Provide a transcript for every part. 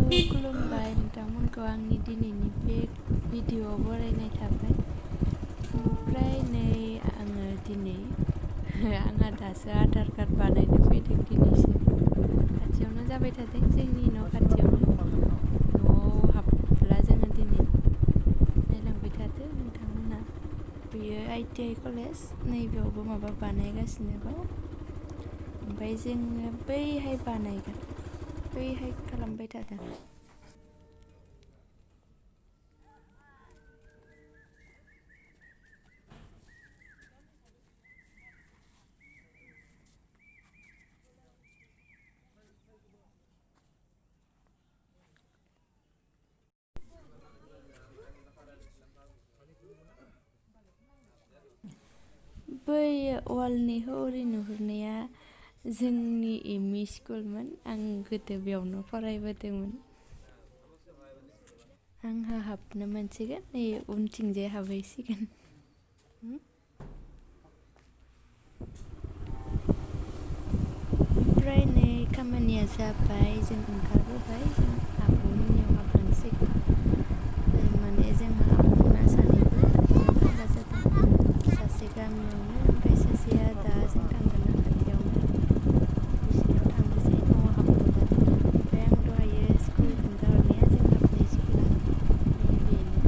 खुलुमबाय नोंथांमोनखौ आंनि दिनैनि बे भिडिअ'आव बरायनाय थाबाय। ओमफ्राय नै आङो दिनै आंहा दासो आधार कार्ड बानायनो फैदों दिनैसो। खाथियावनो जाबाय थादों जोंनि न' खाथियावनो। न'आव हाबब्ला जोङो दिनै नायलांबाय थादो नोंथांमोना। बेयो ITI कलेज नैबेयावबो माबा बानायगासिनो दं। ओमफ्राय जोङो बैहाय बानायगोन। बैहाय खालामबाय थादों। बै वालनिखौ ओरै नुहुरनाया जोंनि एमइ स्कुलमोन। आं गोदो बेयावनो फरायबोदोंमोन। आंहा हाबनो मोनसिगोन नै उनथिंजाय हाबहैसिगोन। ओमफ्राय नै खामानिया जाबाय जों ओंखारबोबाय। जों आब'मोननियाव हाबलांसिगोन। माने जोंहा आब'मोना सानैबो हाबा जादों। सासे गामियावनो ओमफ्राय सासेया दा जों थांगोन ना खाथियावनो बिसोरनियाव थांनोसै न'आव हाबथ'नानै। ओमफ्राय आं दहायो स्कुल खोन्थाहरनाया जों हाबनाय स्कुला नैबेनो।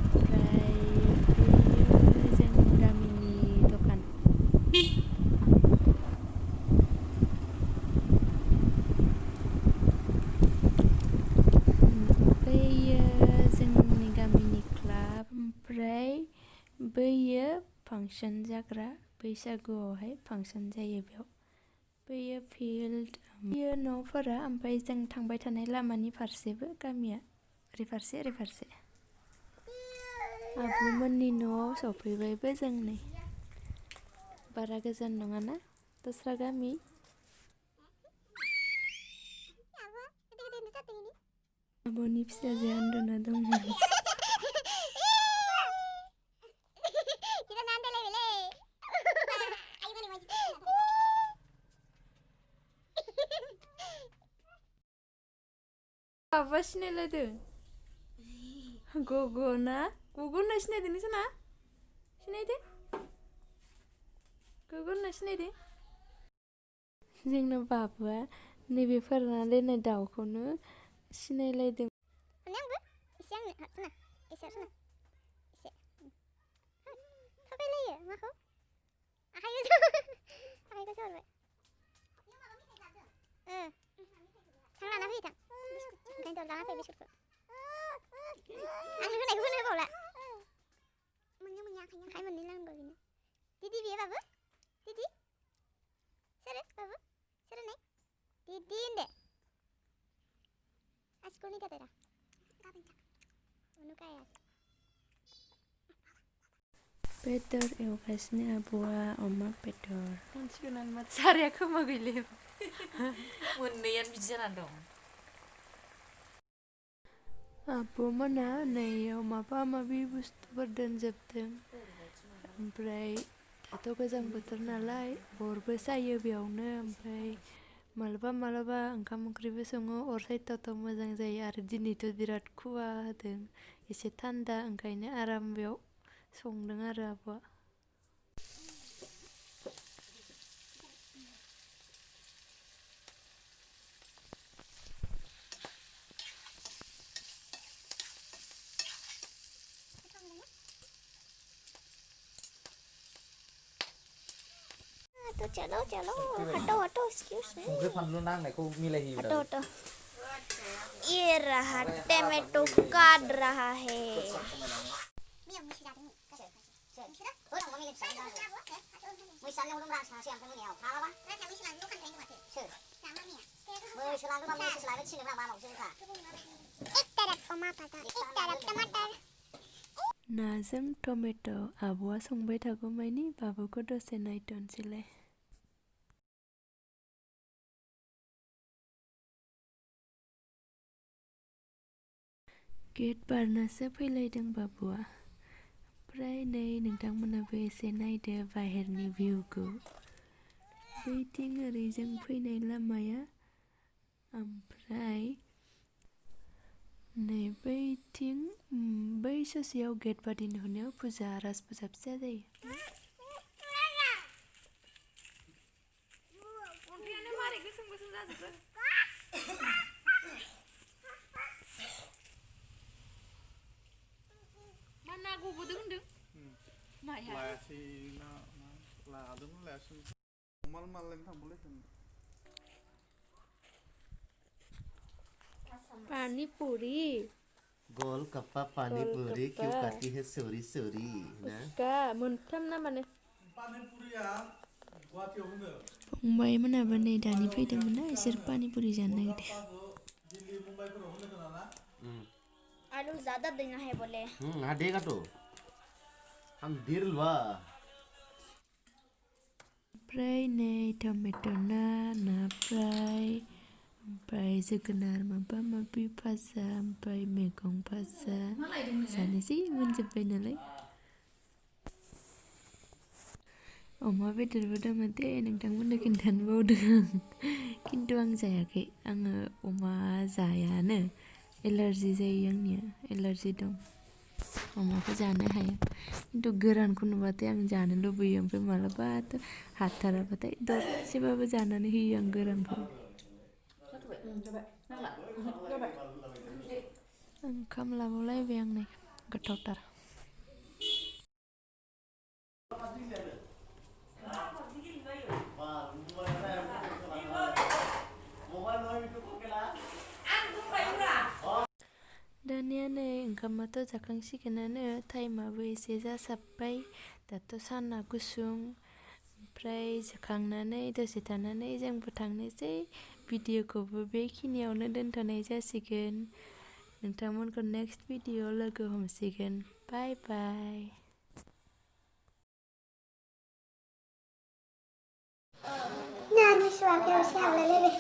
ओमफ्राय बेयो जों गामिनि दखान। बैयो जोंनि गामिनि क्लाब। ओमफ्राय बैयो फांसन जाग्रा। बैसागुआवहाय फांसन जायो बेयाव। बैयो फिल्ड, बैयो न'फोरा। ओमफ्राय जों थांबाय थानाय लामानि फारसेबो गामिया। ओरै फारसे ओरै फारसे। आब'मोननि न'आव सफैबायबो जों नै। बारा गोजान नङाना दस्रा गामि। आब'नि फिसाजोआ उन्दुना दंमोन। आबा सिनायलायदों गग'ना होनना सिनायदों नोंसोरना? सिनायदों गग' होनना सिनायदों? जोंना बाबुआ नैबे फोरना दोननाय दाउखौनो सिनायलायदों। आंबो एसे आंनो सना एसे सना एसे थाबायलायो माखौ आखाइखौ हरबाय। थां लाना फै थां ओंखायनोथ' लाना फै बिस्कुटखौ। आं होनायखौ होबावला। आखाइ मोननै नांगौ बेनो। दिदि बेयो बाबु दिदि सोरो बाबु सोर होननाय दिदि होनदो। स्कुलनि थाखाय बेदर एवगासिनो आब'आ अमा बेदर। मानसिफोरनानो मा साराया खोमा गैले मोननैयानो बिदि जानानै दं। आब'मोना नैयाव माबा माबि बुस्थुफोर दोनजोबदों। ओमफ्राय दाथ' गोजां बोथोर नालाय अरबो सायो बेयावनो। ओमफ्राय मालाबा ओंखाम ओंख्रिबो सङो। अर सायथावथाव मोजां जायो। आरो दिनैथ' बिराद खुवा होदों एसे थान्दा। ओंखायनो आराम बेयाव संदों आरो आब'आ। तो चलो हटो एक्सक्यूज मी। संख्रि फानलु नांनायखौ मिलायहोयो। हटो ये रहा टमाटो काट रहा है। एक तरफ टमाटर नाजों टमेट'। आब'आ संबाय थागौमानि बाबुखौ दसे नायथ'नोसैलाय। गेट बारनासो फैलायदों बाबुआ। ओमफ्राय नै नोंथांमोनाबो एसे नायदो बाहेरनि भिउखौ। बैथिं ओरै जों फैनाय लामाया ओमफ्राय नै बैथिं बै ससेयाव गेट बादि नुहुरनायाव फुजा राज फुजा फिसा जायो। Mana gubudung deng? Maya. Layaसै ना लादोंमोन लायासै माल लायनो थांबावलायदों पानी पूरी गोलगप्पा पानी पूरी क्यों खाती है सोरी सोरी ना उसका मोनथाम ना माने पानिपुरिया गुवाहाटियाव होनो फंबाय मोनाबो नै दानि फैदोंमोन ना इसोर पानी पूरी जानो नागिरदों। दिल्ली मुंबईफोराव होनो खोना ना आलू ज्यादा देना है बोले। हाँ देगा तो हम दिलवा ओमफ्राय नै टमेट' ना फ्राय ओमफ्राय जोगोनार माबा माबि भाजा ओमफ्राय मैगं भाजा जानोसै मोनजोब्बाय नालाय। अमा बेदरबो दङ दे नोंथांमोननो खिन्थानो बावदों आं खिन्थु आं जायाखै आङो अमा जायानो एलार्जि जायो आंनिया एलार्जि दं अमाखौ जानो हाया खिन्थु गोरानखौ नुबाथाय आं जानो लुबैयो ओमफ्राय मालाबाथ' हाथाराबाथाय दसेबाबो जानानै होयो आं गोरानखौ। ओंखाम लाबावलायबाय आं नै गोथावथार। दानिया नै ओंखामाथ' जाखांसिगोनानो टाइमाबो एसे जासाबबाय दाथ' साना गुसुं ओमफ्राय जाखांनानै दसे थानानै जोंबो थांनोसै भिडिअखौबो बेखिनियावनो दोनथ'नाय जासिगोन नोंथांमोनखौ नेक्स्ट भिडिअ लोगो हमसिगोन बाय बाय। Nah, ini suaranya siapa lele?